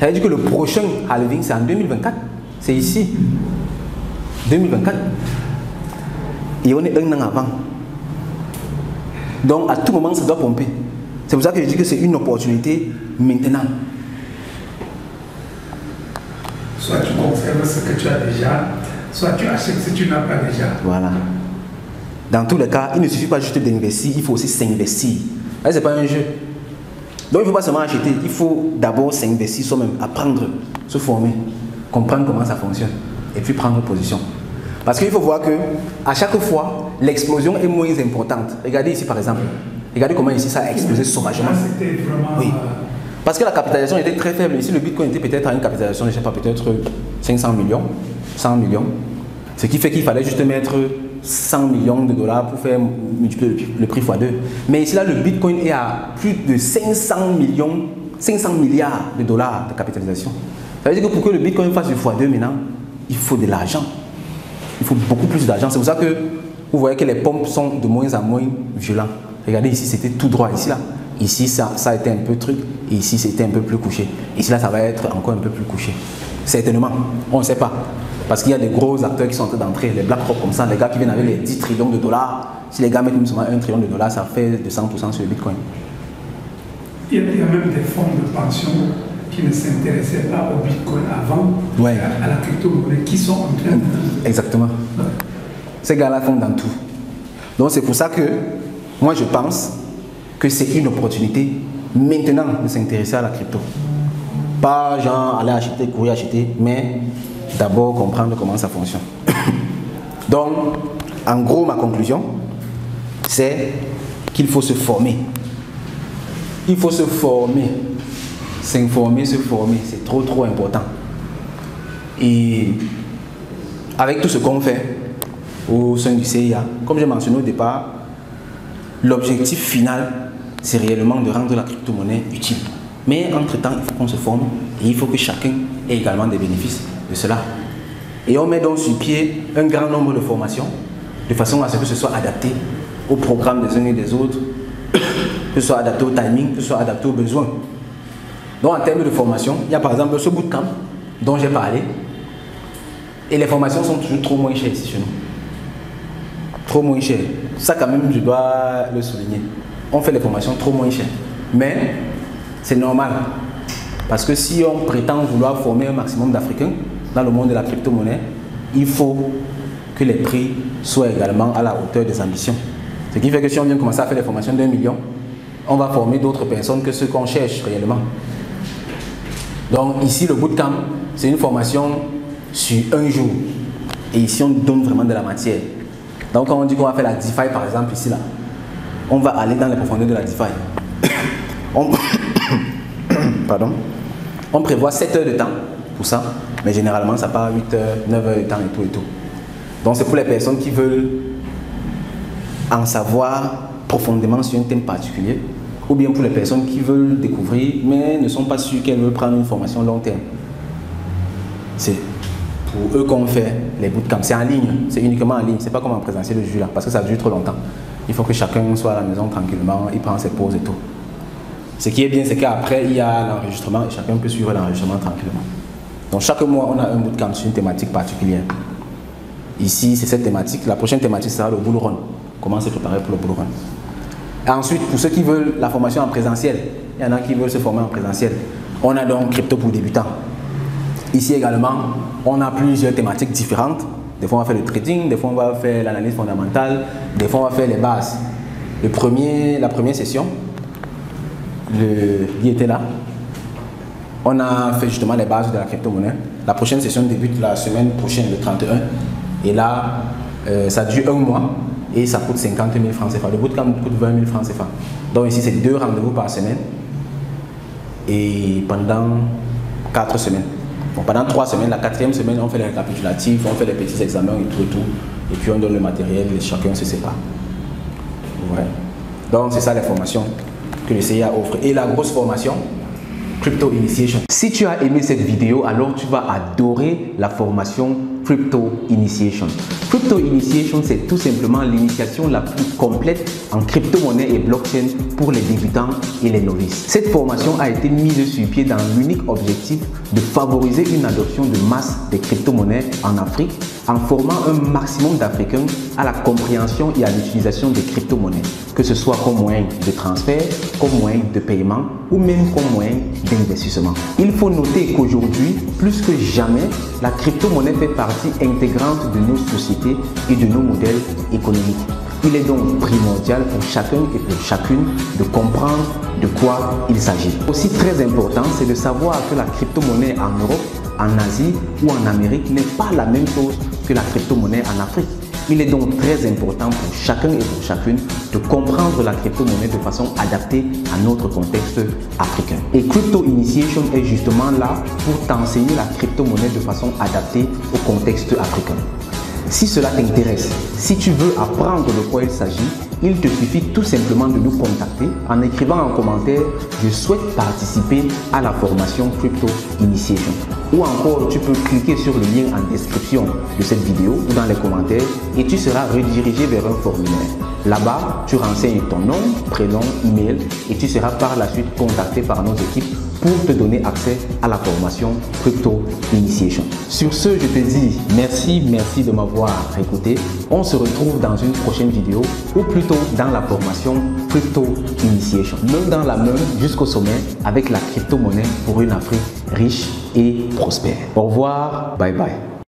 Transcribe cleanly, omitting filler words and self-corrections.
Ça veut dire que le prochain halving, c'est en 2024. C'est ici. 2024. Et on est un an avant. Donc, à tout moment, ça doit pomper. C'est pour ça que je dis que c'est une opportunité maintenant. Soit tu conserves ce que tu as déjà, soit tu achètes ce que tu n'as pas déjà. Voilà. Dans tous les cas, il ne suffit pas juste d'investir, il faut aussi s'investir. Ce n'est pas un jeu. Donc il ne faut pas seulement acheter, il faut d'abord s'investir soi-même, apprendre, se former, comprendre comment ça fonctionne et puis prendre position. Parce qu'il faut voir que à chaque fois, l'explosion est moins importante. Regardez ici par exemple. Regardez comment ici ça a explosé sauvagement. C'était vraiment... Oui. Parce que la capitalisation était très faible. Ici, le Bitcoin était peut-être à une capitalisation, je ne sais pas, peut-être 500 millions, 100 millions. Ce qui fait qu'il fallait juste mettre 100 millions de dollars pour faire multiplier le prix x2. Mais ici, là, le Bitcoin est à plus de 500 milliards de dollars de capitalisation. Ça veut dire que pour que le Bitcoin fasse du x2 maintenant, il faut de l'argent. Il faut beaucoup plus d'argent. C'est pour ça que vous voyez que les pompes sont de moins en moins violentes. Regardez ici, c'était tout droit. Ici, là. Ici, ça a été un peu truc. Et ici, c'était un peu plus couché. Ici, là, ça va être encore un peu plus couché. Certainement. On ne sait pas. Parce qu'il y a des gros acteurs qui sont en train d'entrer. Les BlackRock comme ça, les gars qui viennent avec les 10 trillions de dollars. Si les gars mettent seulement 1 trillion de dollars, ça fait de 100% sur le Bitcoin. Il y a même des fonds de pension qui ne s'intéressaient pas au Bitcoin avant, ouais, à la crypto-monnaie, qui sont en train de... Exactement. Ouais. Ces gars-là font dans tout. Donc c'est pour ça que moi je pense que c'est une opportunité maintenant de s'intéresser à la crypto. Pas genre aller acheter, courir acheter, mais d'abord comprendre comment ça fonctionne. Donc, en gros, ma conclusion, c'est qu'il faut se former. Il faut se former. S'informer, se former, c'est trop important. Et avec tout ce qu'on fait au sein du CIA, comme j'ai mentionné au départ, l'objectif final, c'est réellement de rendre la crypto-monnaie utile. Mais entre-temps, il faut qu'on se forme et il faut que chacun ait également des bénéfices de cela. Et on met donc sur pied un grand nombre de formations de façon à ce que ce soit adapté au programme des uns et des autres, que ce soit adapté au timing, que ce soit adapté aux besoins. Donc en termes de formation, il y a par exemple ce bootcamp dont j'ai parlé. Et les formations sont toujours trop moins chères ici chez nous. Trop moins chères. Ça quand même, je dois le souligner. On fait les formations trop moins chères. Mais c'est normal. Parce que si on prétend vouloir former un maximum d'Africains dans le monde de la crypto-monnaie, il faut que les prix soient également à la hauteur des ambitions. Ce qui fait que si on vient commencer à faire des formations d'1 million, on va former d'autres personnes que ceux qu'on cherche réellement. Donc ici, le bootcamp, c'est une formation sur 1 jour. Et ici, on donne vraiment de la matière. Donc quand on dit qu'on va faire la DeFi, par exemple, ici, là, on va aller dans les profondeurs de la DeFi. Pardon. On prévoit 7 heures de temps pour ça, mais généralement, ça part 8 heures, 9 heures de temps et tout. Donc c'est pour les personnes qui veulent en savoir profondément sur un thème particulier, ou bien pour les personnes qui veulent découvrir, mais ne sont pas sûres qu'elles veulent prendre une formation long terme. C'est pour eux qu'on fait les bootcamps. C'est en ligne, c'est uniquement en ligne. C'est pas comme en présentiel le jour là, parce que ça dure trop longtemps. Il faut que chacun soit à la maison tranquillement, il prend ses pauses et tout. Ce qui est bien, c'est qu'après, il y a l'enregistrement et chacun peut suivre l'enregistrement tranquillement. Donc chaque mois, on a un bootcamp sur une thématique particulière. Ici, c'est cette thématique. La prochaine thématique sera le bull run. Comment se préparer pour le bull run. Et ensuite, pour ceux qui veulent la formation en présentiel, il y en a qui veulent se former en présentiel. On a donc crypto pour débutants. Ici également, on a plusieurs thématiques différentes. Des fois, on va faire le trading, des fois, on va faire l'analyse fondamentale, des fois, on va faire les bases. La première session, il était là. On a fait justement les bases de la crypto-monnaie. La prochaine session débute la semaine prochaine, le 31. Et là, ça dure 1 mois et ça coûte 50 000 francs CFA. Le bootcamp coûte 20 000 francs CFA. Donc ici, c'est 2 rendez-vous par semaine et pendant 4 semaines. Bon, pendant 3 semaines, la 4e semaine, on fait les récapitulatifs, on fait les petits examens et tout. Et puis on donne le matériel et chacun se sépare. Ouais. Donc c'est ça les formations que le CIA offre. Et la grosse formation, Crypto Initiation. Si tu as aimé cette vidéo, alors tu vas adorer la formation Crypto Initiation. Crypto Initiation, c'est tout simplement l'initiation la plus complète en crypto-monnaie et blockchain pour les débutants et les novices. Cette formation a été mise sur pied dans l'unique objectif de favoriser une adoption de masse des crypto-monnaies en Afrique en formant un maximum d'Africains à la compréhension et à l'utilisation des crypto-monnaies, que ce soit comme moyen de transfert, comme moyen de paiement ou même comme moyen d'investissement. Il faut noter qu'aujourd'hui, plus que jamais, la crypto-monnaie fait partie intégrante de nos sociétés et de nos modèles économiques. Il est donc primordial pour chacun et pour chacune de comprendre de quoi il s'agit. Aussi très important, c'est de savoir que la crypto-monnaie en Europe, en Asie ou en Amérique n'est pas la même chose que la crypto-monnaie en Afrique. Il est donc très important pour chacun et pour chacune de comprendre la crypto-monnaie de façon adaptée à notre contexte africain. Et Crypto Initiation est justement là pour t'enseigner la crypto-monnaie de façon adaptée au contexte africain. Si cela t'intéresse, si tu veux apprendre de quoi il s'agit, il te suffit tout simplement de nous contacter en écrivant en commentaire « Je souhaite participer à la formation Crypto Initiation » ou encore tu peux cliquer sur le lien en description de cette vidéo ou dans les commentaires et tu seras redirigé vers un formulaire. Là-bas, tu renseignes ton nom, prénom, email et tu seras par la suite contacté par nos équipes pour te donner accès à la formation Crypto Initiation. Sur ce, je te dis merci de m'avoir écouté. On se retrouve dans une prochaine vidéo ou plutôt dans la formation Crypto Initiation. Main dans la main jusqu'au sommet avec la crypto-monnaie pour une Afrique riche et prospère. Au revoir, bye bye.